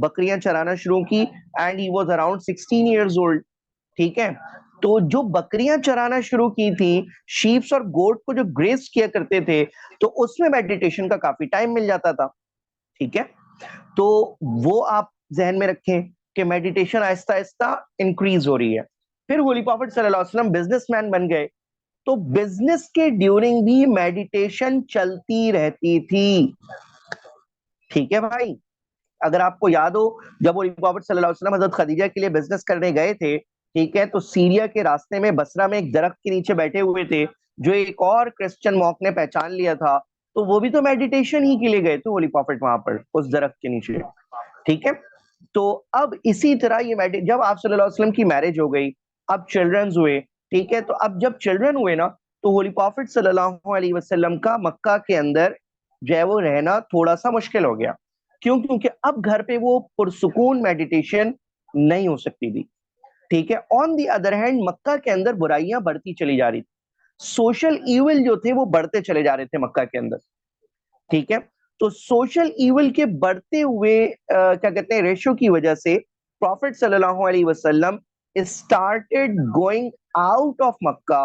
بکریاں چرانا شروع کی and he was around 16 years old. ٹھیک ہے, تو جو بکریاں چرانا شروع کی تھی, شیپس اور گوٹ کو جو گریس کیا کرتے تھے, تو اس میں میڈیٹیشن کا کافی ٹائم مل جاتا تھا. ٹھیک ہے, تو وہ آپ ذہن میں رکھیں کہ میڈیٹیشن آہستہ آہستہ انکریز ہو رہی ہے. پھر ہولی پروفٹ صلی اللہ علیہ وسلم بزنس مین بن گئے, تو بزنس کے ڈیورنگ بھی میڈیٹیشن چلتی رہتی تھی. ٹھیک ہے بھائی, اگر آپ کو یاد ہو جب ہولی پروفٹ صلی اللہ علیہ وسلم حضرت خدیجہ کے لیے بزنس کرنے گئے تھے, ٹھیک ہے, تو سیریا کے راستے میں بصرہ میں ایک درخت کے نیچے بیٹھے ہوئے تھے, جو ایک اور کرسچن مونک نے پہچان لیا تھا, تو وہ بھی تو میڈیٹیشن ہی کے لیے گئے تھے ہولی پروفٹ وہاں پر اس درخت کے نیچے. ٹھیک ہے, تو اب اسی طرح یہ جب آپ صلی اللہ علیہ وسلم کی میرج ہو گئی, اب چلڈرنز ہوئے, ٹھیک ہے, تو اب جب چلڈرن ہوئے نا, تو ہولی پروفٹ صلی اللہ علیہ وسلم کا مکہ کے اندر جو ہے وہ رہنا تھوڑا سا مشکل ہو گیا. کیوں؟ کیونکہ اب گھر پہ وہ پرسکون میڈیٹیشن نہیں ہو سکتی تھی. ٹھیک ہے, آن دی ادر ہینڈ مکہ کے اندر برائیاں بڑھتی چلی جا رہی تھی, سوشل ایول جو تھے وہ بڑھتے چلے جا رہے تھے مکہ کے اندر. ٹھیک ہے, تو سوشل ایول کے بڑھتے ہوئے کیا کہتے ہیں ریشو کی وجہ سے پروفٹ صلی اللہ علیہ وسلم started going out of Mecca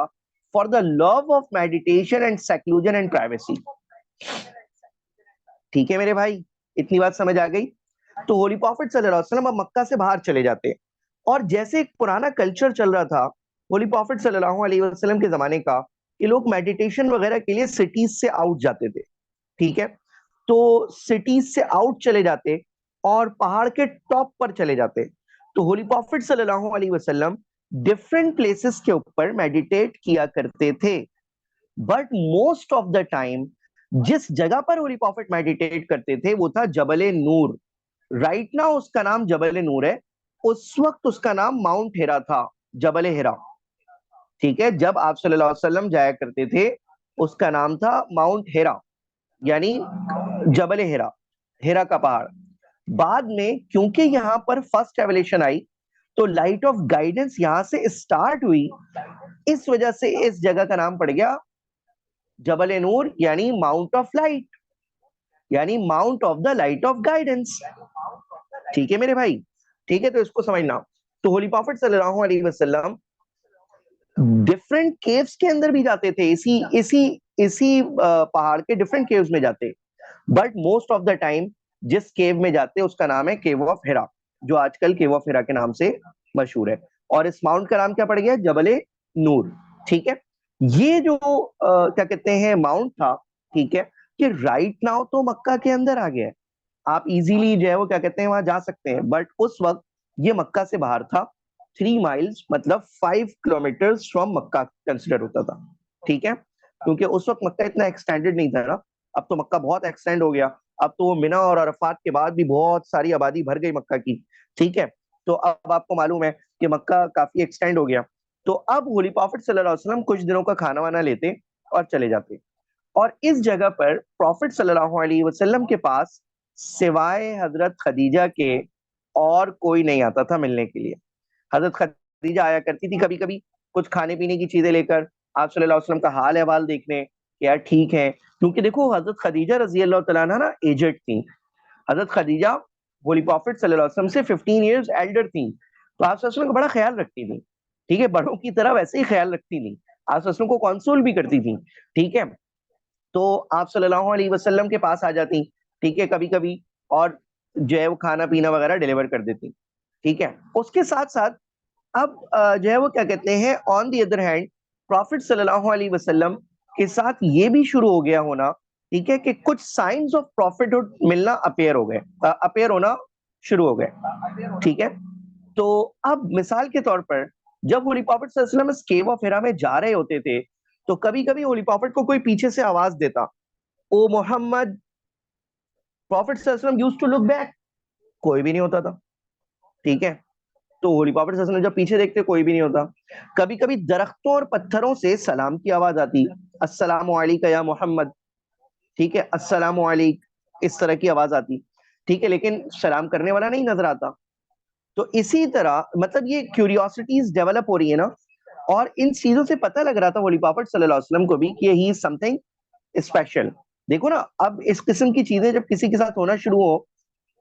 for the love of meditation and seclusion and privacy. ٹھیک ہے میرے بھائی, اتنی بات سمجھ آ گئی؟ تو ہولی پروفٹ صلی اللہ علیہ وسلم اب مکہ سے باہر چلے جاتے, اور جیسے ایک پرانا کلچر چل رہا تھا ہولی پروفٹ صلی اللہ علیہ وسلم کے زمانے کا, کہ لوگ میڈیٹیشن وغیرہ کے لیے سٹیز سے آؤٹ جاتے تھے. ٹھیک ہے, تو سٹیز سے آؤٹ چلے جاتے اور پہاڑ کے ٹاپ پر چلے جاتے. تو ہولی پروفٹ صلی اللہ علیہ وسلم ڈفرینٹ پلیسز کے اوپر میڈیٹیٹ کیا کرتے تھے, but most of the time جس جگہ پر ہولی پروفٹ میڈیٹیٹ کرتے تھے وہ تھا جبل نور. رائٹ نا اس کا نام جبل نور ہے, اس وقت اس کا نام ماؤنٹ ہیرا تھا, جبل ہیرا. ٹھیک ہے, جب آپ صلی اللہ علیہ وسلم جایا کرتے تھے اس کا نام تھا ماؤنٹ ہیرا, یعنی جبل ہیرا, ہیرا کا پہاڑ. بعد میں کیونکہ یہاں پر فرسٹ ریولیشن آئی, تو لائٹ آف گائیڈنس یہاں سے اسٹارٹ ہوئی, اس وجہ سے اس جگہ کا نام پڑ گیا جبل نور, یعنی ماؤنٹ آف لائٹ, یعنی Mount of the light of guidance. ٹھیک ہے میرے بھائی, ٹھیک ہے, تو اس کو سمجھنا. تو ہولی پروفٹ صلی اللہ علیہ وسلم ڈفرینٹ کیوز کے اندر بھی جاتے تھے, اسی پہاڑ کے ڈفرینٹ کیوز میں جاتے, but most of the time جس کیو میں جاتے اس کا نام ہے کیو آف ہیرا, جو آج کل کیو آف ہیرا کے نام سے مشہور ہے, اور اس ماؤنٹ کا نام کیا پڑ گیا؟ جبل نور. ٹھیک ہے, یہ جو کیا کہتے ہیں ماؤنٹ تھا, ٹھیک ہے, کہ رائٹ ناؤ تو مکہ کے اندر آ گیا ہے, آپ ایزیلی جو ہے وہ کیا کہتے ہیں وہاں جا سکتے ہیں, بٹ اس وقت یہ مکہ سے باہر تھا. 3 مائلز مطلب 5 کلومیٹر فرام مکہ کنسیڈر ہوتا تھا. ٹھیک ہے, کیونکہ اس وقت مکہ اتنا ایکسٹینڈڈ نہیں تھا نا, اب تو مکہ بہت ایکسٹینڈ ہو گیا, اب تو وہ منا اور عرفات کے بعد بھی بہت ساری آبادی بھر گئی مکہ کی. ٹھیک ہے, تو اب آپ کو معلوم ہے کہ مکہ کافی ایکسٹینڈ ہو گیا. تو اب ہولی پروفٹ صلی اللہ علیہ وسلم کچھ دنوں کا کھانا وانا لیتے اور چلے جاتے, اور اس جگہ پر پروفٹ صلی اللہ علیہ وسلم کے پاس سوائے حضرت خدیجہ کے اور کوئی نہیں آتا تھا ملنے کے لیے. حضرت خدیجہ آیا کرتی تھی کبھی کبھی کچھ کھانے پینے کی چیزیں لے کر, آپ صلی اللہ علیہ وسلم کا حال احوال دیکھنے کہ یار ٹھیک ہے, کیونکہ دیکھو حضرت خدیجہ رضی اللہ تعالیٰ عنہ نا ایجڈ تھی. حضرت خدیجہ ہولی پروفٹ صلی اللہ علیہ وسلم سے 15 ایئرز ایلڈر تھی, تو آپ صلی اللہ علیہ وسلم کا بڑا خیال رکھتی تھی. ٹھیک ہے, بڑوں کی طرح ویسے ہی خیال رکھتی تھی, آپ صلی اللہ علیہ وسلم کو کانسول بھی کرتی تھی. ٹھیک ہے, تو آپ صلی اللہ علیہ وسلم کے پاس آ جاتی, ٹھیک ہے, کبھی کبھی, اور جو ہے وہ کھانا پینا وغیرہ ڈیلیور کر دیتی. ٹھیک ہے, اس کے ساتھ ساتھ اب جو ہے وہ کیا کہتے ہیں آن دی ادر ہینڈ پروفٹ صلی اللہ علیہ وسلم کے ساتھ یہ بھی شروع ہو گیا ہونا, ٹھیک ہے, کہ کچھ سائنز آف پروفٹہڈ ملنا اپیئر ہونا شروع ہو گئے. ٹھیک ہے, تو اب مثال کے طور پر جب ہولی پروفٹ صلی اللہ علیہ وسلم اس کیو آف ہیرا میں جا رہے ہوتے تھے, تو کبھی کبھی ہولی پروفٹ کو کوئی پیچھے سے آواز دیتا, او محمد. پروفٹ صلی اللہ علیہ وسلم یوزڈ ٹو لک بیک, کوئی بھی نہیں ہوتا تھا. ٹھیک ہے, تو ہولی پروفٹ صلی اللہ علیہ وسلم جب پیچھے دیکھتے کوئی بھی نہیں ہوتا. کبھی کبھی درختوں اور پتھروں سے سلام کی آواز آتی, السلام علیکم یا محمد. ٹھیک ہے, السلام علیکم, اس طرح کی آواز آتی. ٹھیک ہے, لیکن سلام کرنے والا نہیں نظر آتا. تو اسی طرح مطلب یہ کیوریوسٹیز ڈیولپ ہو رہی ہے نا, اور ان چیزوں سے پتہ لگ رہا تھا ہولی پروفٹ صلی اللہ علیہ وسلم کو بھی کہ ہی از سم تھنگ اسپیشل. دیکھو نا, اب اس قسم کی چیزیں جب کسی کے ساتھ ہونا شروع ہو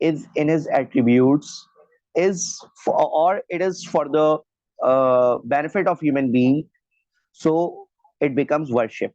is in his attributes, is or it is for the benefit of human being, so it becomes worship।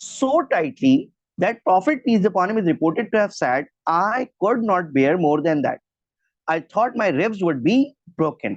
so tightly that Prophet peace upon him is reported to have said, I could not bear more than that. I thought my ribs would be broken.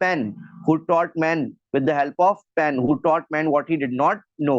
pen, who taught man with the help of pen, who taught man what he did not know,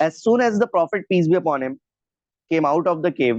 as soon as the prophet peace be upon him came out of the cave,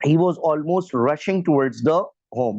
he was almost rushing towards the home.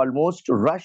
almost rush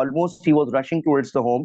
almost he was rushing towards the home,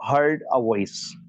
heard a voice.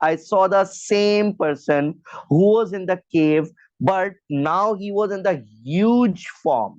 I saw the same person who was in the cave, but now he was in the huge form.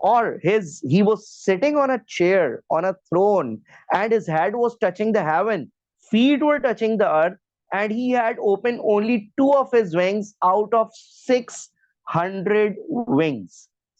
Or he was sitting on a chair, on a throne, and his head was touching the heaven, feet were touching the earth, and he had opened only two of his wings out of 600 wings.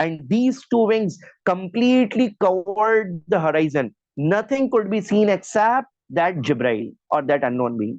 and these two wings completely covered the horizon. Nothing could be seen except that Jibrail or that unknown being.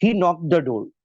he knocked the door,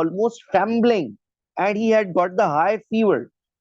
almost trembling and he had got the high fever।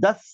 10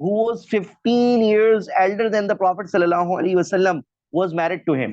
who was 15 years elder than the Prophet sallallahu alaihi wasallam, was married to him।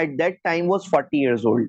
at that time was 40 years old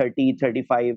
30, 35,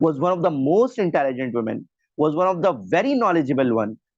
was one of the most intelligent women, was one of the very knowledgeable one,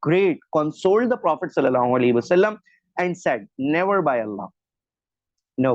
great consoled the Prophet sallallahu alaihi wasallam and said, never by Allah, no,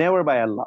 never by Allah,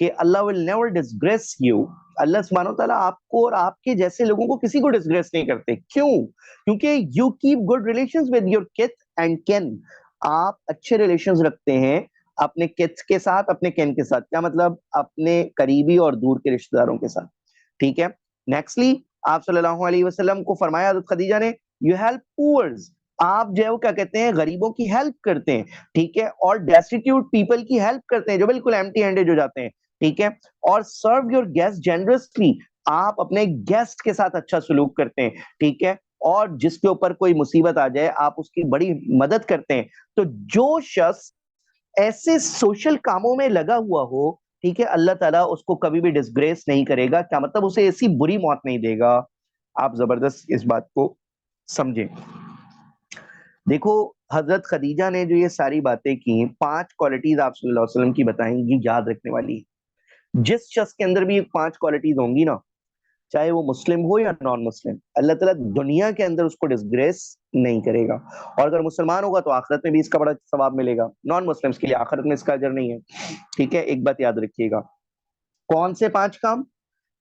کہ اللہ will never disgrace you. اللہ سبحانہ تعالیٰ آپ کو اور آپ کے جیسے لوگوں کو کسی کو ڈسگریس نہیں کرتے. کیوں؟ کیونکہ you keep good relations with your kith and kin. آپ اچھے ریلیشنز رکھتے ہیں اپنے کتھ کے ساتھ, اپنے کین کے ساتھ. کیا مطلب؟ اپنے قریبی اور دور کے رشتہ داروں کے ساتھ. ٹھیک ہے. نیکسٹلی آپ صلی اللہ علیہ وسلم کو فرمایا حضرت خدیجہ نے, you help poors. آپ جو ہے وہ کیا کہتے ہیں, غریبوں کی ہیلپ کرتے ہیں. ٹھیک ہے. اور ڈیسٹیٹیوٹ پیپل کی ہیلپ کرتے ہیں جو بالکل ایمٹی ہینڈڈ ہو جاتے ہیں. ٹھیک ہے. اور سرو یور گیسٹ جنرسلی. آپ اپنے گیسٹ کے ساتھ اچھا سلوک کرتے ہیں. ٹھیک ہے. اور جس کے اوپر کوئی مصیبت آ جائے آپ اس کی بڑی مدد کرتے ہیں. تو جو شخص ایسے سوشل کاموں میں لگا ہوا ہو, ٹھیک ہے, اللہ تعالیٰ اس کو کبھی بھی ڈسگریس نہیں کرے گا. کیا مطلب؟ اسے ایسی بری موت نہیں دے گا. آپ زبردست اس بات کو سمجھیں. دیکھو حضرت خدیجہ نے جو یہ ساری باتیں کی, 5 کوالٹیز آپ صلی اللہ علیہ وسلم کی بتائیں, یہ یاد رکھنے والی ہے. جس شخص کے اندر بھی یہ 5 کوالٹیز ہوں گی نا, چاہے وہ مسلم ہو یا نان مسلم, اللہ تعالیٰ دنیا کے اندر اس کو ڈسگریس نہیں کرے گا. اور اگر مسلمان ہوگا تو آخرت میں بھی اس کا بڑا ثواب ملے گا. نان مسلمس کے لیے آخرت میں اس کا اجر نہیں ہے. ٹھیک ہے. ایک بات یاد رکھیے گا. کون سے 5 کام؟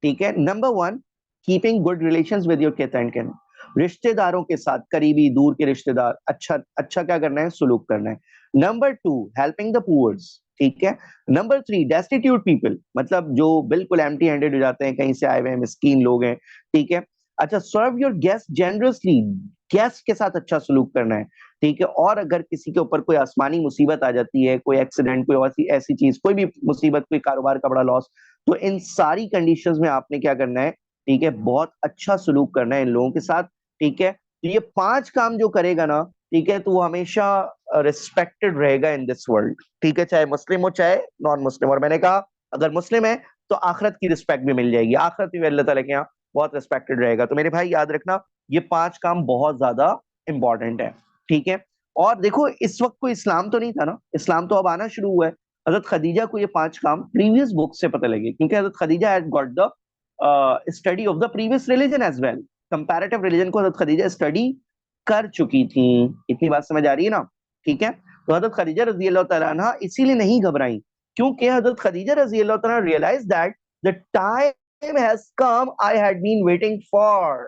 ٹھیک ہے. Number 1, keeping good relations with your kith and kin. رشتے داروں کے ساتھ, قریبی دور کے رشتے دار, اچھا کیا کرنا ہے, سلوک کرنا ہے. Number 2, helping the pours. ٹھیک ہے. نمبر 3, ڈیسٹیٹیوٹ پیپل, مطلب جو بالکل ایمٹی ہینڈڈ ہو جاتے ہیں, کہیں سے آئے ہوئے ہیں, مسکین لوگ ہیں. ٹھیک ہے. اچھا, serve your guest generously. Guest کے ساتھ اچھا سلوک کرنا ہے. ٹھیک ہے. اور اگر کسی کے اوپر کوئی آسمانی مصیبت آ جاتی ہے, کوئی ایکسیڈنٹ, کوئی ایسی چیز, کوئی بھی مصیبت, کوئی کاروبار کا بڑا لاس, تو ان ساری کنڈیشنز میں آپ نے کیا کرنا ہے, ٹھیک ہے, بہت اچھا سلوک کرنا ہے ان لوگوں کے ساتھ. ٹھیک ہے. تو یہ 5 کام جو کرے گا نا, ٹھیک ہے, تو وہ ہمیشہ ریسپیکٹڈ رہے گا ان دس ورلڈ. ٹھیک ہے. چاہے مسلم ہو چاہے نان مسلم. اور میں نے کہا اگر مسلم ہے تو آخرت کی رسپیکٹ بھی مل جائے گی, آخرت بھی اللہ تعالیٰ کے یہاں بہت ریسپیکٹڈ رہے گا. تو میرے بھائی یاد رکھنا یہ 5 کام بہت زیادہ امپورٹنٹ ہے. ٹھیک ہے. اور دیکھو اس وقت کوئی اسلام تو نہیں تھا نا, اسلام تو اب آنا شروع ہوا ہے. حضرت خدیجہ کو یہ 5 کام پریویس بک سے پتہ لگے, کیونکہ حضرت Khadija had got the study of the previous religion as well. Comparative religion کو حضرت خدیجہ اسٹڈی کر چکی تھی. اتنی بات سمجھ آ رہی ہے نا؟ ٹھیک ہے. تو حضرت خدیجہ رضی اللہ تعالیٰ عنہ اسی لیے نہیں گھبرائیں, کیونکہ حضرت خدیجہ رضی اللہ تعالیٰ realise that the time has come I had been waiting for.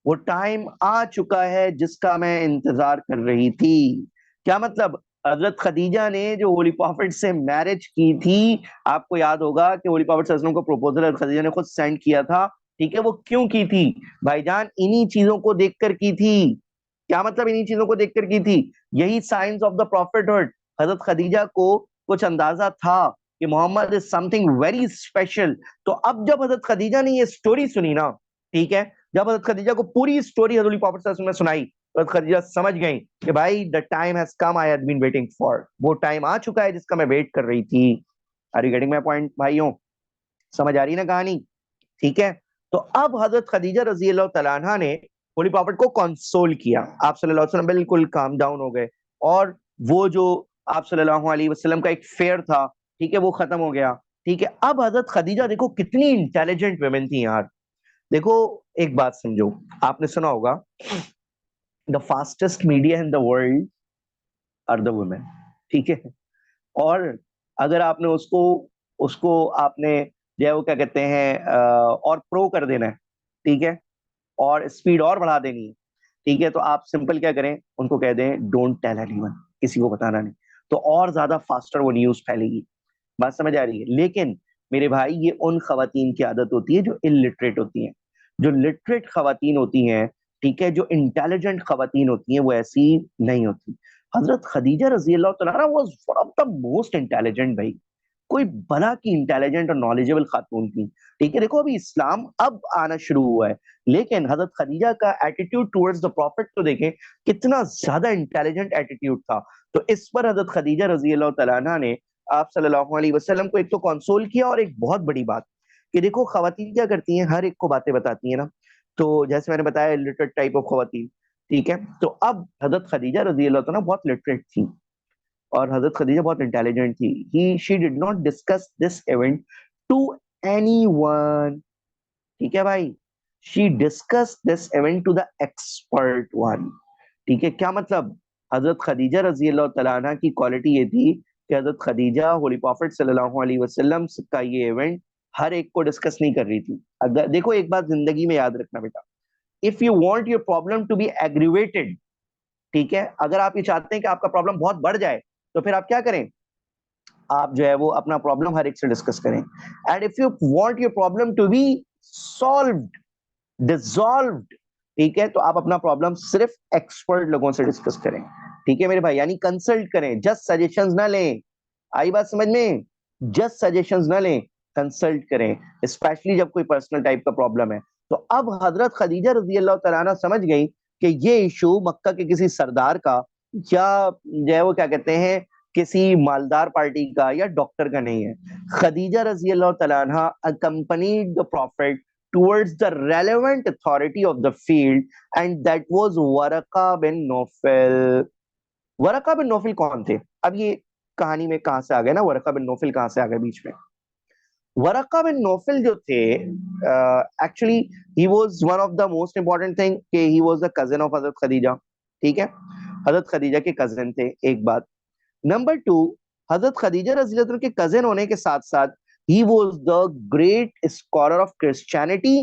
وہ ٹائم آ چکا ہے جس کا میں انتظار کر رہی تھی. کیا مطلب؟ حضرت خدیجہ نے جو ہولی پروفٹ سے میرج کی تھی, آپ کو یاد ہوگا کہ ہولی پروفٹ صلی اللہ علیہ وسلم کو پروپوزل حضرت خدیجہ نے خود سینڈ کیا تھا. ٹھیک ہے. وہ کیوں کی تھی بھائی جان؟ انہی چیزوں کو دیکھ کر کی تھی. کیا مطلب انہی چیزوں کو دیکھ کر کی تھی؟ یہی signs of the prophethood. حضرت خدیجہ کو کچھ اندازہ تھا کہ Muhammad is something very special. تو اب جب حضرت خدیجہ نے یہ سٹوری سنی نا, ٹھیک ہے, جب حضرت خدیجہ کو پوری سٹوری حضرت پروفٹ صلی اللہ علیہ وسلم نے سنائی, حضرت خدیجہ سمجھ گئی کہ بھائی the time has come I had been waiting for. وہ ٹائم آ چکا ہے جس کا میں ویٹ کر رہی تھی. Are you getting my point بھائیوں؟ سمجھ آ رہی نا کہانی؟ ٹھیک ہے. تو اب حضرت خدیجہ رضی اللہ تعالیٰ عنہ نے ہولی پروفٹ کو کنسول کیا. آپ صلی اللہ علیہ وسلم بالکل کام ڈاؤن ہو گئے, اور وہ جو آپ صلی اللہ علیہ وسلم کا ایک فیئر تھا, ٹھیک ہے, وہ ختم ہو گیا. ٹھیک ہے. اب حضرت خدیجہ دیکھو کتنی انٹیلیجنٹ ویمن تھی یار. دیکھو ایک بات سمجھو, آپ نے سنا ہوگا the fastest media in the world are the women. ٹھیک ہے. اور اگر آپ نے اس کو آپ نے جو ہے وہ کیا کہتے ہیں اور پرو کر دینا ہے, ٹھیک ہے, اور اسپیڈ اور بڑھا دینی ہے, ٹھیک ہے, تو آپ سمپل کیا کریں, ان کو کہہ دیں ڈونٹ ٹیل اینی ون, کسی کو بتانا نہیں, تو اور زیادہ فاسٹر وہ نیوز پھیلے گی. بات سمجھ آ رہی ہے؟ لیکن میرے بھائی یہ ان خواتین کی عادت ہوتی ہے جو الٹریٹ ہوتی ہیں. جو لٹریٹ خواتین ہوتی ہیں, ٹھیک ہے, جو انٹیلیجنٹ خواتین ہوتی ہیں, وہ ایسی نہیں ہوتی. حضرت خدیجہ رضی اللہ تعالیٰ was one of the most intelligent بھائی, کوئی بلا کی انٹیلیجنٹ اور نالجبل خاتون تھی. ٹھیک ہے. دیکھو ابھی اسلام اب آنا شروع ہوا ہے, لیکن حضرت خدیجہ کا ایٹیٹیوڈ ٹورڈز دا پروفٹ تو دیکھیں کتنا زیادہ انٹیلیجنٹ ایٹیٹیوڈ تھا. تو اس پر حضرت خدیجہ رضی اللہ تعالیٰ عنہ نے آپ صلی اللہ علیہ وسلم کو ایک تو کنسول کیا, اور ایک بہت بڑی بات کہ دیکھو خواتین کیا کرتی ہیں, ہر ایک کو باتیں بتاتی ہیں نا. تو جیسے میں نے بتایا لٹریٹ ٹائپ آف خواتین, ٹھیک ہے. تو اب حضرت خدیجہ رضی اللہ تعالیٰ بہت لٹریٹ تھی, اور حضرت خدیجہ بہت انٹیلیجنٹ تھی. she did not discuss this event to anyone. ٹھیک ہے بھائی, she discussed this event to the expert one. ٹھیک ہے. کیا مطلب؟ حضرت خدیجہ رضی اللہ تعالیٰ عنہ کی کوالٹی یہ تھی کہ حضرت خدیجہ ہولی پروفٹ صلی اللہ علیہ وسلم کا یہ ایونٹ ہر ایک کو ڈسکس نہیں کر رہی تھی. اگر دیکھو ایک بات زندگی میں یاد رکھنا بیٹا, if you want your problem to be aggravated, ٹھیک ہے, اگر آپ یہ چاہتے ہیں کہ آپ کا پرابلم بہت بڑھ جائے تو پھر آپ کیا کریں, آپ جو ہے وہ اپنا پرابلم ہر ایک سے ڈسکس کریں. And if you want your problem to be solved, dissolved, ٹھیک ہے, تو آپ اپنا پرابلم صرف ایکسپرٹ لوگوں سے ڈسکس کریں. ٹھیک ہے میرے بھائی, یعنی کنسلٹ کریں, جسٹ سجیشنز نہ لیں. آئی بات سمجھ میں, جسٹ سجیشنز نہ لیں, کنسلٹ کریں, اسپیشلی جب کوئی پرسنل ٹائپ کا پرابلم ہے. تو اب حضرت خدیجہ رضی اللہ تعالیٰ عنہ سمجھ گئی کہ یہ ایشو مکہ کے کسی سردار کا یا جو ہے وہ کیا کہتے ہیں کسی مالدار پارٹی کا یا ڈاکٹر کا نہیں ہے. خدیجہ رضی اللہ تعالیٰ عنہ accompanied the prophet towards the relevant authority of the field, and that was Waraqah بن نوفل. ورقہ بن نوفل کون تھے؟ اب یہ کہانی میں کہاں سے آ گئے نا, ورقہ بن نوفل کہاں سے آ گئے بیچ میں. ورقہ بن نوفل جو تھے actually he was one of the most important thing کہ he was the cousin of حضرت خدیجہ. ٹھیک ہے, حضرت خدیجہ کے کزن تھے, ایک بات. نمبر ٹو, حضرت خدیجہ رضی اللہ عنہ کے کزن ہونے کے ساتھ ساتھ he was the great scholar of Christianity,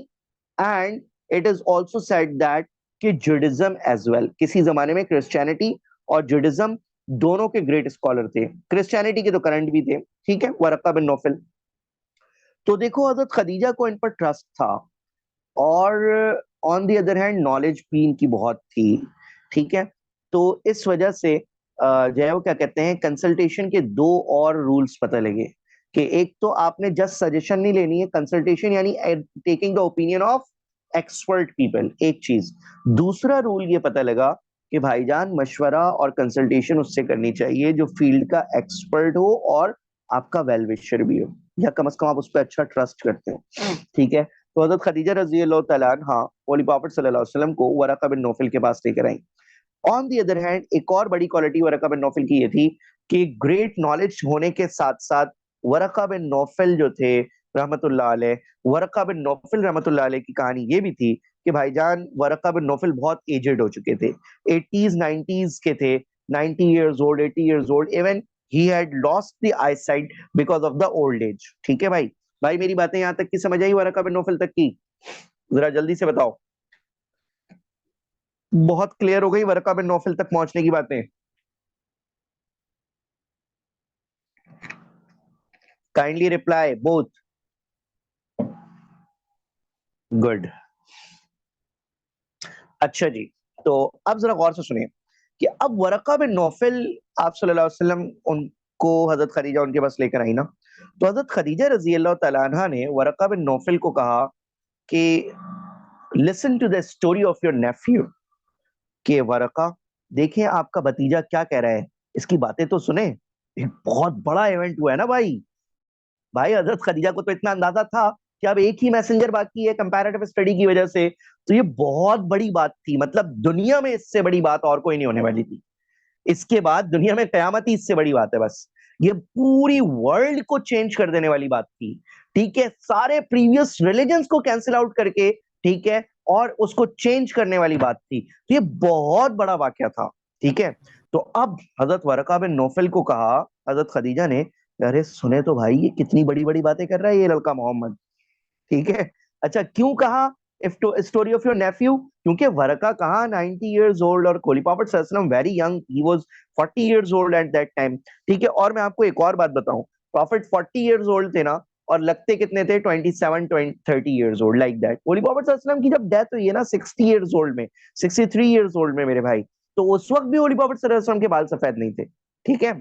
and it is also said that کہ جوڈزم as well, کسی زمانے میں کرسچینٹی اور جوڈزم دونوں کے گریٹ اسکالر تھے. کرسچینٹی کے تو کرنٹ بھی تھے. ٹھیک ہے, ورقہ بن نوفل. تو دیکھو حضرت خدیجہ کو ان پر ٹرسٹ تھا, اور آن دی ادر ہینڈ نالج بھی ان کی بہت تھی. ٹھیک ہے, تو اس وجہ سے جو ہے وہ کیا کہتے ہیں کنسلٹیشن کے دو اور رولز پتہ لگے کہ ایک تو آپ نے جسٹ سجیشن نہیں لینی ہے, کنسلٹیشن یعنی taking the opinion of expert people, ایک چیز. دوسرا رول یہ پتہ لگا کہ بھائی جان مشورہ اور کنسلٹیشن اس سے کرنی چاہیے جو فیلڈ کا ایکسپرٹ ہو اور آپ کا ویل وشر بھی ہو, یا کم از کم آپ اس پہ اچھا ٹرسٹ کرتے ہو. ٹھیک ہے, تو حضرت خدیجہ رضی اللہ تعالیٰ عنہ ہولی پروفٹ صلی اللہ علیہ وسلم کو ورقہ بن نوفل کے پاس لے کر آئیں. آن دی ادر ہینڈ ایک اور بڑی کوالٹی ورقہ بن نوفل کی یہ تھی کہ گریٹ نالج ہونے کے ساتھ ساتھ ورقہ بن نوفل جو تھے رحمت اللہ علیہ, ورقہ بن نوفل رحمت اللہ علیہ کی کہانی یہ بھی تھی کہ بھائی جان ورقہ بن نوفل بہت ایجڈ ہو چکے تھے, 80s 90s کے تھے, 90 years old 80 years old, even he had lost the eyesight because of the old age. ٹھیک ہے بھائی, بھائی میری باتیں یہاں تک کی سمجھ آئی ورقہ بن نوفل تک کی؟ ذرا جلدی سے بتاؤ. بہت کلیئر ہو گئی ورقہ بن نوفل تک پہنچنے کی باتیں؟ Kindly reply both. گڈ. اچھا جی, تو اب ذرا غور سے سنیں کہ اب ورقہ بن نوفل آپ صلی اللہ علیہ وسلم ان کو حضرت خدیجہ ان کے پاس لے کر آئی نا, تو حضرت خدیجہ رضی اللہ تعالیٰ عنہ نے ورقہ بن نوفل کو کہا کہ listen to the story of your nephew, کہ ورقہ دیکھیں آپ کا بھتیجا کیا کہہ رہا ہے, اس کی باتیں تو سنیں, ایک بہت بڑا ایونٹ ہوا ہے نا بھائی. بھائی حضرت خدیجہ کو تو اتنا اندازہ تھا کہ اب ایک ہی میسنجر باقی ہے کمپیریٹیو اسٹڈی کی وجہ سے, تو یہ بہت بڑی بات تھی, مطلب دنیا میں اس سے بڑی بات اور کوئی نہیں ہونے والی تھی. اس کے بعد دنیا میں قیامت ہی اس سے بڑی بات ہے بس, یہ پوری ورلڈ کو چینج کر دینے والی بات تھی. ٹھیک ہے, سارے پریویس ریلیجنز کو کینسل آؤٹ کر کے, ٹھیک ہے, اور اس کو چینج کرنے والی بات تھی. تو یہ بہت بڑا واقعہ تھا. ٹھیک ہے, تو اب حضرت ورقہ بن نوفل کو کہا حضرت خدیجہ نے, ارے سنے تو بھائی یہ کتنی بڑی بڑی باتیں کر رہا ہے یہ لڑکا محمد. ٹھیک ہے, اچھا کیوں کہا اسٹوری آف یور نیفیو, کیونکہ ورقہ کہاں 90 ایئرز اولڈ اور ہولی پروفٹ صلی اللہ علیہ وسلم very young, he was 40 years old at that time. ٹھیک ہے, اور میں آپ کو ایک اور بات بتاؤں, پروفٹ 40 ایئرز اولڈ تھے نا, اور لگتے کتنے تھے 27 30 years old like that. Holy prophet صلی اللہ علیہ وسلم کی جب ڈیتھ ہوئی ہے نا 60 ایئرز اولڈ میں, 63 ایئرز اولڈ میں میرے بھائی, تو اس وقت بھی ہولی پروفٹ صلی اللہ علیہ وسلم کے بال سفید نہیں تھے. ٹھیک ہے, آپ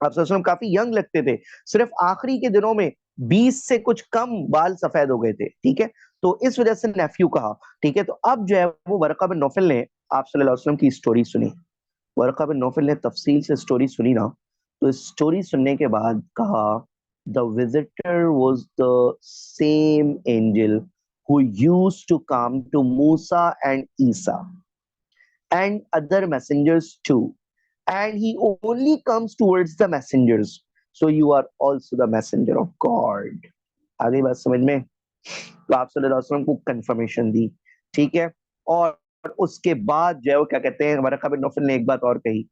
صلی اللہ علیہ وسلم کافی ینگ لگتے تھے, صرف آخری کے دنوں میں 20 سے کچھ کم بال سفید ہو گئے تھے. ٹھیک ہے, تو اس وجہ سے نیفیو کہا. ٹھیک ہے, تو اب جو ہے وہ ورقہ بن نوفل نے آپ صلی اللہ علیہ وسلم کی اسٹوری سنی. ورقہ بن نوفل نے تفصیل سے اسٹوری سنی نا, تو اسٹوری سننے کے بعد کہا the visitor was the same angel who used to come to Musa and Isa and other messengers too, and he only comes towards the messengers, so you are also the messenger of God. آگے بات سمجھ میں؟ تو آپ صلی اللہ علیہ وسلم کو کنفرمیشن دی. ٹھیک ہے, اور اس کے بعد جو ہے وہ کیا کہتے ہیں ورقہ بن نوفل نے ایک بات اور کہی,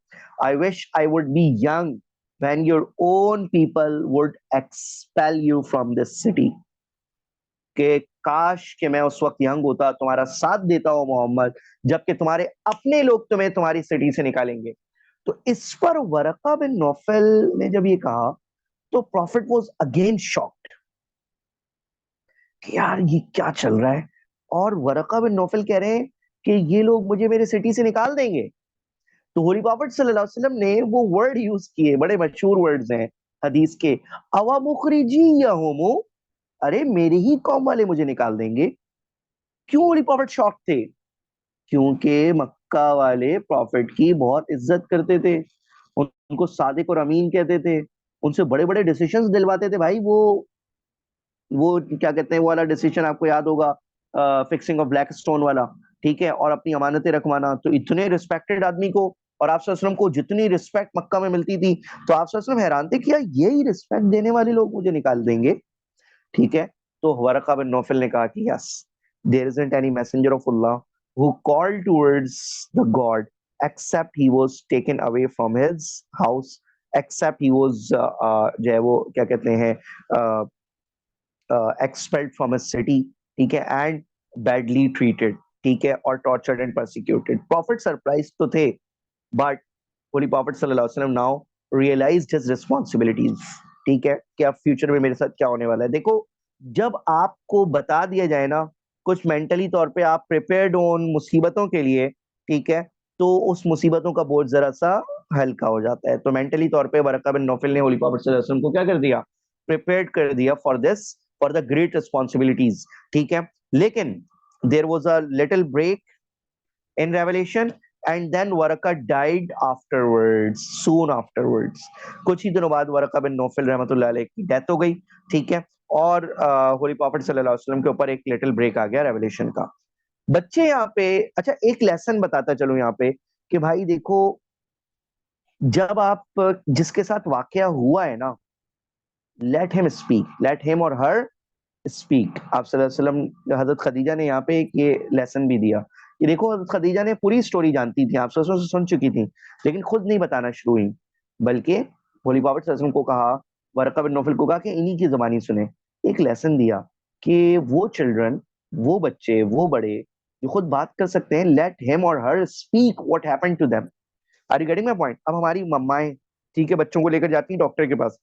I wish I would be young when your own people would expel you from this city. کہ کاش کہ میں اس وقت ینگ ہوتا, تمہارا ساتھ دیتا ہوں محمد, جبکہ تمہارے اپنے لوگ تمہیں تمہاری سٹی سے نکالیں گے. تو اس پر ورقہ بن نوفل نے جب یہ کہا تو پروفٹ واز اگین شاکڈ کہ یار یہ کیا چل رہا ہے, اور ورقہ بن نوفل کہہ رہے ہیں کہ یہ لوگ مجھے میرے سٹی سے نکال دیں گے. تو ہولی پروفٹ صلی اللہ علیہ وسلم نے وہ ورڈ یوز کیے, بڑے مشہور ورڈز ہیں حدیث کے, اوا مخرجیہم, ارے میری ہی قوم والے مجھے نکال دیں گے. کیوں ہولی پروفٹ شاک تھے؟ کیونکہ مکہ والے پروفٹ کی بہت عزت کرتے تھے, ان کو صادق اور امین کہتے تھے, ان سے بڑے بڑے ڈیسیشنز دلواتے تھے بھائی. وہ کیا کہتے ہیں, وہ والا ڈیسیشن آپ کو یاد ہوگا, فکسنگ آف بلیک اسٹون والا, ٹھیک ہے, اور اپنی امانتیں رکھوانا. تو اتنے ریسپیکٹڈ آدمی کو, اور آپ صلی اللہ علیہ وسلم کو جتنی ریسپیکٹ مکہ میں ملتی تھی, تو آپ صلی اللہ علیہ وسلم حیران تھے کیا یہی ریسپیکٹ دینے والے لوگ مجھے نکال دیں گے؟ ٹھیک ہے. تو ورقہ بن نوفل نے کہا کہ یس, there isn't any messenger of Allah who called towards the God except he was taken away from his house, except he was جو ہے وہ کیا کہتے ہیں expelled from his city, ٹھیک ہے, and badly treated, ٹھیک ہے, اور tortured and persecuted. Prophet surprised تو تھے, but Holy Prophet صلی اللہ علیہ وسلم now realized his responsibilities, ٹھیک ہے, کہ اب فیوچر میں میرے ساتھ کیا ہونے والا ہے. دیکھو جب آپ کو بتا دیا جائے نا, کچھ مینٹلی طور پہ آپ پریپیئرڈ ہو ان مصیبتوں کے لیے, ٹھیک ہے, تو اس مصیبتوں کا بوجھ ذرا سا ہلکا ہو جاتا ہے. تو مینٹلی طور پہ ورقہ بن نوفل نے ہولی پروفٹ صلی اللہ علیہ وسلم کو کیا کر دیا, پریپیئرڈ کر دیا for this, for the great responsibilities, ٹھیک ہے. لیکن there was a little break in revelation, and then Waraka died afterwards, soon afterwards. کچھ ہی دنوں بعد ورقہ بن نوفل رحمۃ اللہ علیہ کی ڈیتھ ہو گئی, ٹھیک ہے, اور ہولی پروفٹ صلی اللہ علیہ وسلم کے اوپر ایک لٹل بریک آ گیا ریولیشن کا. بچے یہاں پہ, اچھا ایک لیسن بتاتا چلو یہاں پہ کہ بھائی دیکھو, جب آپ جس کے ساتھ واقعہ ہوا ہے نا, لیٹ ہم speak, late him or her speak. آپ صلی اللہ علیہ وسلم, حضرت خدیجہ نے یہاں پہ ایک یہ لیسن بھی دیا کہ دیکھو حضرت خدیجہ نے پوری سٹوری جانتی تھی, آپ صلی اللہ علیہ وسلم سے سن چکی تھی, لیکن خود نہیں بتانا شروع ہوئی, بلکہ ہولی پروفٹ صلی اللہ علیہ وسلم کو کہا, ورقہ بن نوفل کو کہا کہ انہی کی زبانی سنیں. ایک لیسن دیا کہ وہ چلڈرن, وہ بچے, وہ بڑے جو خود بات کر سکتے ہیں, let him or her speak what happened to them. Are you getting my point? اب ہماری ممائیں, ٹھیک ہے, بچوں کو لے کر جاتی ہیں ڈاکٹر کے پاس,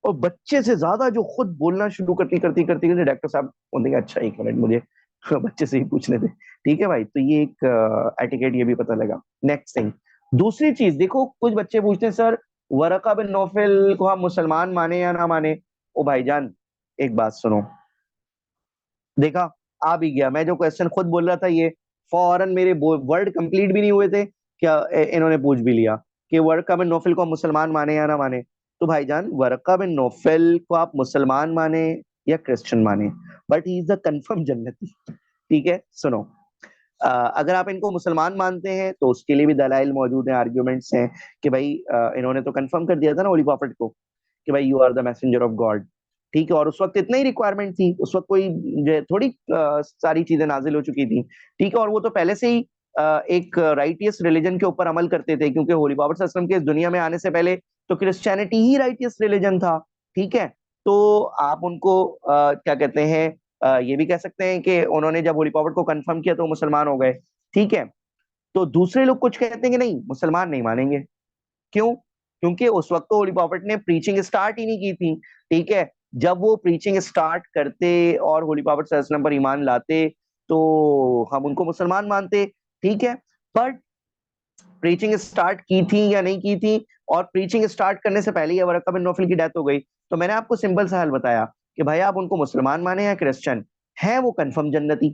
اور بچے سے زیادہ جو خود بولنا شروع کرتی ڈاکٹر صاحب بولتے ہیں اچھا ایک منٹ مجھے بچے سے ہی پوچھنے تھے, ٹھیک ہے بھائی. تو یہ ایک ایٹیکیٹ یہ بھی پتہ لگا. نیکسٹ تھنگ, دوسری چیز دیکھو, کچھ بچے پوچھتے ہیں سر ورقہ بن نوفل کو ہم مسلمان مانے یا نہ مانے. او بھائی جان ایک بات سنو, دیکھا آ بھی گیا, میں جو کوشچن خود بول رہا تھا یہ فوراً میرے ورڈ کمپلیٹ بھی نہیں ہوئے تھے کیا انہوں نے پوچھ بھی لیا کہ ورقہ بن نوفل کو ہم مسلمان مانے یا نہ مانے. تو بھائی جان ورقہ بن نوفل کو آپ مسلمان مانے یا کرسچن مانے, but he is a confirm جنتی, ٹھیک ہے. سنو, اگر آپ ان کو مسلمان مانتے ہیں تو اس کے لیے بھی دلائل موجود ہیں, آرگیومنٹس ہیں کہ بھائی انہوں نے تو کنفرم کر دیا تھا نا ہولی پروفٹ کو کہ بھائی you are the messenger of God, ٹھیک ہے, اور اس وقت اتنا ہی ریکوائرمنٹ تھی, اس وقت کوئی تھوڑی ساری چیزیں نازل ہو چکی تھی, ٹھیک ہے, اور وہ تو پہلے سے ہی ایک رائٹیس ریلیجن کے اوپر عمل کرتے تھے, کیونکہ ہولی پروفٹ صلی اللہ علیہ وسلم کے اس دنیا میں آنے سے پہلے تو کرسچینٹی ہی رائٹیس ریلیجن تھا, ٹھیک ہے. تو آپ ان کو کیا کہتے ہیں, یہ بھی کہہ سکتے ہیں کہ انہوں نے جب ہولی پروفٹ کو کنفرم کیا تو مسلمان ہو گئے, ٹھیک ہے. تو دوسرے لوگ کچھ کہتے ہیں کہ نہیں مسلمان نہیں مانیں گے, کیوں؟ کیونکہ اس وقت تو ہولی پروفٹ نے پریچنگ اسٹارٹ ہی نہیں کی تھی, ٹھیک ہے. جب وہ پریچنگ اسٹارٹ کرتے اور ہولی پروفٹ صلی اللہ علیہ وسلم پر ایمان لاتے تو ہم ان کو مسلمان مانتے, ٹھیک ہے. بٹ پریچنگ اسٹارٹ کی تھی یا نہیں کی تھی, اور پریچنگ اسٹارٹ کرنے سے پہلے ہی ورقہ بن نوفل کی ڈیتھ ہو گئی. تو میں نے آپ کو سمپل سا حل بتایا کہ بھائی آپ ان کو مسلمان مانے یا کرسچن, ہے وہ کنفرم جنتی,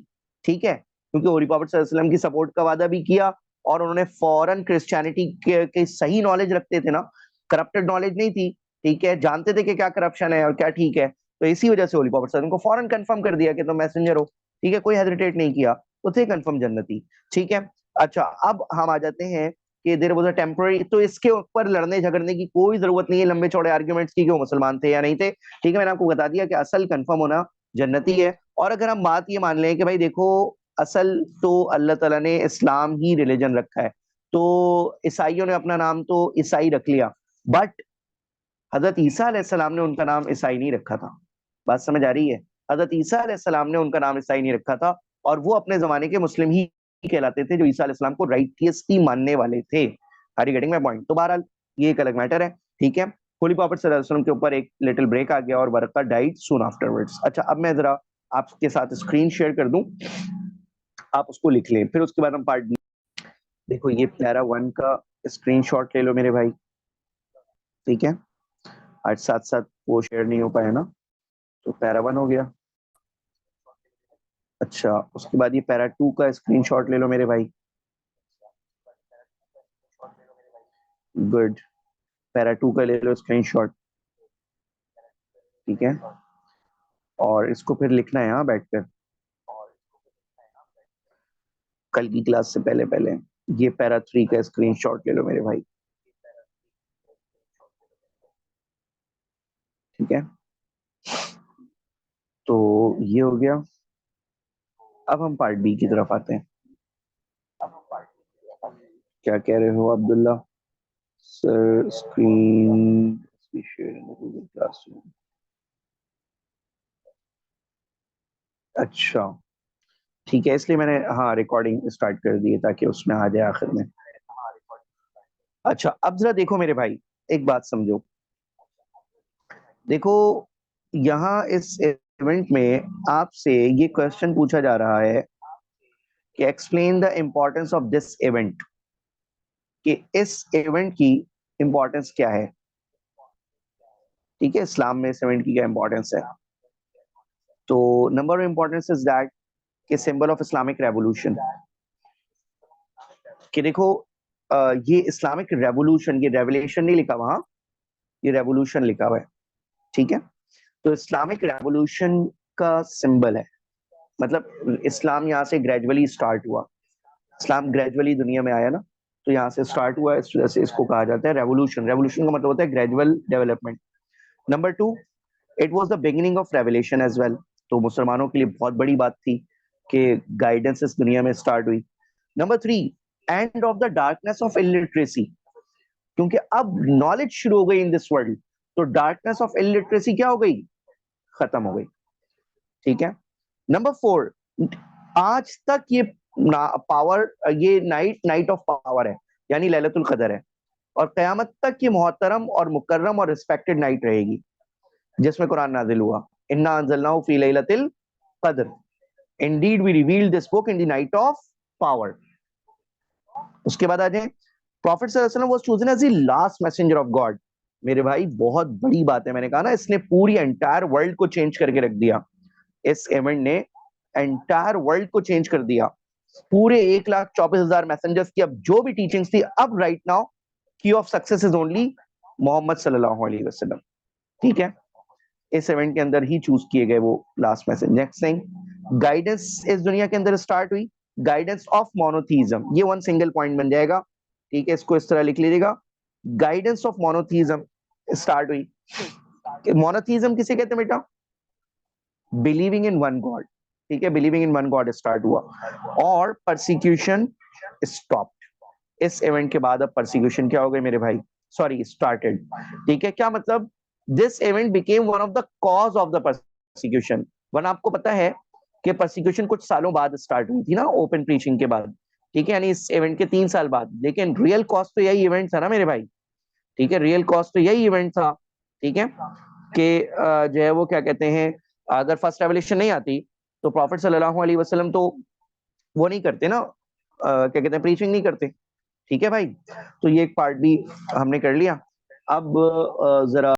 ٹھیک ہے, کیونکہ ہولی پروفٹ صلی اللہ علیہ وسلم کی سپورٹ کا وعدہ بھی کیا, اور انہوں نے فوراً کرسچینٹی کے صحیح نالج رکھتے تھے نا, کرپٹڈ نالج نہیں تھی, ٹھیک ہے, جانتے تھے کہ کیا کرپشن ہے اور کیا ٹھیک ہے. تو اسی وجہ سے ہولی پروفٹ صلی اللہ علیہ وسلم کو فوراً کنفرم کر دیا کہ تم میسنجر ہو, ٹھیک ہے, کوئی ہیزیٹیٹ نہیں کیا, تو تھے کنفرم جنتی, ٹھیک ہے. اچھا اب ہم آ جاتے ہیں کہ دیر واز اے ٹیمپرری, تو اس کے اوپر لڑنے جھگڑنے کی کوئی ضرورت نہیں ہے لمبے چوڑے آرگیومنٹس کی کہ وہ مسلمان تھے یا نہیں تھے, ٹھیک ہے. میں نے آپ کو بتا دیا کہ اصل کنفرم ہونا جنتی ہے. اور اگر ہم بات یہ مان لیں کہ بھائی دیکھو اصل تو اللہ تعالیٰ نے اسلام ہی ریلیجن رکھا ہے, تو عیسائیوں نے اپنا نام تو عیسائی رکھ لیا, بٹ حضرت عیسیٰ علیہ السلام نے ان کا نام عیسائی نہیں رکھا تھا. بات سمجھ آ رہی ہے؟ حضرت عیسیٰ علیہ السلام نے ان کا نام عیسائی نہیں رکھا تھا, اور وہ اپنے زمانے کے مسلم ہی کہلاتے تھے جو عیسیٰ علیہ السلام کو رائٹیسلی ماننے والے تھے. Are you getting my point? تو بہرحال یہ ایک الگ میٹر ہے, ٹھیک ہے. ہولی پراپٹ صلی اللہ علیہ وسلم کے اوپر ایک لٹل بریک آ گیا اور Waraqah died soon after words. اچھا, اب میں ذرا آپ کے ساتھ اسکرین شیئر کر دوں, آپ اس کو لکھ لیں, پھر اس کے بعد ہم پارٹ بی. دیکھو یہ پیرا 1 کا اسکرین شاٹ لے لو میرے بھائی, ٹھیک ہے. آج ساتھ ساتھ وہ شیئر نہیں ہو پایا نا, تو پیرا 1 ہو گیا. اچھا, اس کے بعد یہ پیرا 2 کا اسکرین شاٹ لے لو میرے بھائی. گڈ, پیرا 2 کا لے لو اسکرین شاٹ, ٹھیک ہے. اور اس کو پھر لکھنا ہے ہاں بیٹھ کر, کل کی کلاس سے پہلے پہلے. یہ پیرا 3 کا اسکرین شاٹ لے لو میرے بھائی, ٹھیک ہے. تو یہ ہو گیا. اب ہم پارٹ بی کی طرف آتے ہیں. کیا کہہ رہے ہو عبداللہ سر؟ Screen class room. اچھا ٹھیک ہے, اس لیے میں نے ہاں ریکارڈنگ اسٹارٹ کر دی ہے تاکہ اس میں آ جائے آخر میں. اچھا, اب ذرا دیکھو میرے بھائی, ایک بات سمجھو. دیکھو یہاں اس ایونٹ میں آپ سے یہ کوشچن پوچھا جا رہا ہے کہ explain the importance of this event, کہ اس ایونٹ کی امپورٹینس کیا ہے, ٹھیک ہے. اسلام میں اس ایونٹ کی کیا امپورٹینس ہے؟ تو نمبر امپورٹینس از دیٹ کہ سمبل آف اسلامک ریولوشن. کہ دیکھو یہ اسلامک ریولوشن, یہ ریولیشن نہیں لکھا وہاں, یہ ریولوشن لکھا ہوا ہے, ٹھیک ہے. تو اسلامک ریولوشن کا سمبل ہے, مطلب اسلام یہاں سے گریجولی اسٹارٹ ہوا. اسلام گریجولی دنیا میں آیا نا, تو یہاں سے اسٹارٹ ہوا, اس وجہ سے اس کو کہا جاتا ہے ریولوشن. ریولوشن کا مطلب ہوتا ہے gradual development. Number 2, it was the beginning of revelation as well. تو مسلمانوں کے لیے بہت بڑی بات تھی کہ گائیڈنس اس دنیا میں اسٹارٹ ہوئی. Number 3, and of the darkness of illiteracy, کیونکہ اب نالج شروع ہو گئی ان دس ورلڈ, تو ڈارکنیس آف الٹریسی کیا ہو گئی؟ ختم ہو گئی, ٹھیک ہے. نمبر 4, آج تک یہ پاور, یہ نائٹ آف پاور ہے, یعنی لیلۃ القدر ہے, اور قیامت تک یہ محترم اور مکرم اور ریسپیکٹڈ نائٹ رہے گی جس میں قرآن نازل ہوا. انا انزلناہ فی لیلۃ القدر, indeed we revealed this book in the night of power. اس کے بعد آ جائیں, پروفٹ صلی اللہ علیہ وسلم was chosen as the last messenger of God. میرے بھائی بہت بڑی بات ہے, میں نے کہا نا اس نے پوری انٹائر ورلڈ کو چینج کر کے رکھ دیا. اس ایونٹ نے انٹائر ورلڈ کو چینج کر دیا. پورے 1,24,000 میسنجرز کی اب جو بھی ٹیچنگز تھی, اب رائٹ ناؤ کی آف سکسیس از اونلی محمد صلی اللہ علیہ وسلم, ٹھیک ہے. اس ایونٹ کے اندر ہی چوز کیے گئے وہ last message. Next thing, guidance اس دنیا کے اندر اسٹارٹ ہوئی, گائیڈنس آف مونوتھیزم. یہ 1 سنگل پوائنٹ بن جائے گا, ٹھیک ہے, اس کو اس طرح لکھ لیجیے گا. گائیڈنس آف مونوتھیزم اسٹارٹ ہوئی. مونوتھیزم کسے کہتے ہیں بیٹا؟ بلیونگ ان ون گاڈ, ٹھیک ہے, believing in one God start ہوا, اور پرسیکیوشن اسٹاپڈ. اس ایونٹ کے بعد اب پرسیکیوشن کیا ہو گئی میرے بھائی؟ سوری, اسٹارٹڈ, ٹھیک ہے. کیا مطلب؟ This event became one of the cause of the persecution. ورنہ آپ کو پتا ہے کہ پرسیکیوشن کچھ سالوں بعد اسٹارٹ ہوئی تھی نا, اوپن پریچنگ کے بعد, ٹھیک ہے, یعنی اس ایونٹ کے 3 سال بعد. لیکن ریئل کاز تو یہی ایونٹ تھا نا میرے بھائی, ٹھیک ہے, ریئل کاز تو یہی ایونٹ تھا, ٹھیک ہے, کہ جو ہے وہ کیا کہتے ہیں, اگر فرسٹ ریولیشن نہیں آتی تو پروفٹ صلی اللہ علیہ وسلم تو وہ نہیں کرتے نا, کیا کہتے ہیں, پریچنگ نہیں کرتے, ٹھیک ہے بھائی. تو یہ ایک پارٹ بھی ہم نے کر لیا. اب ذرا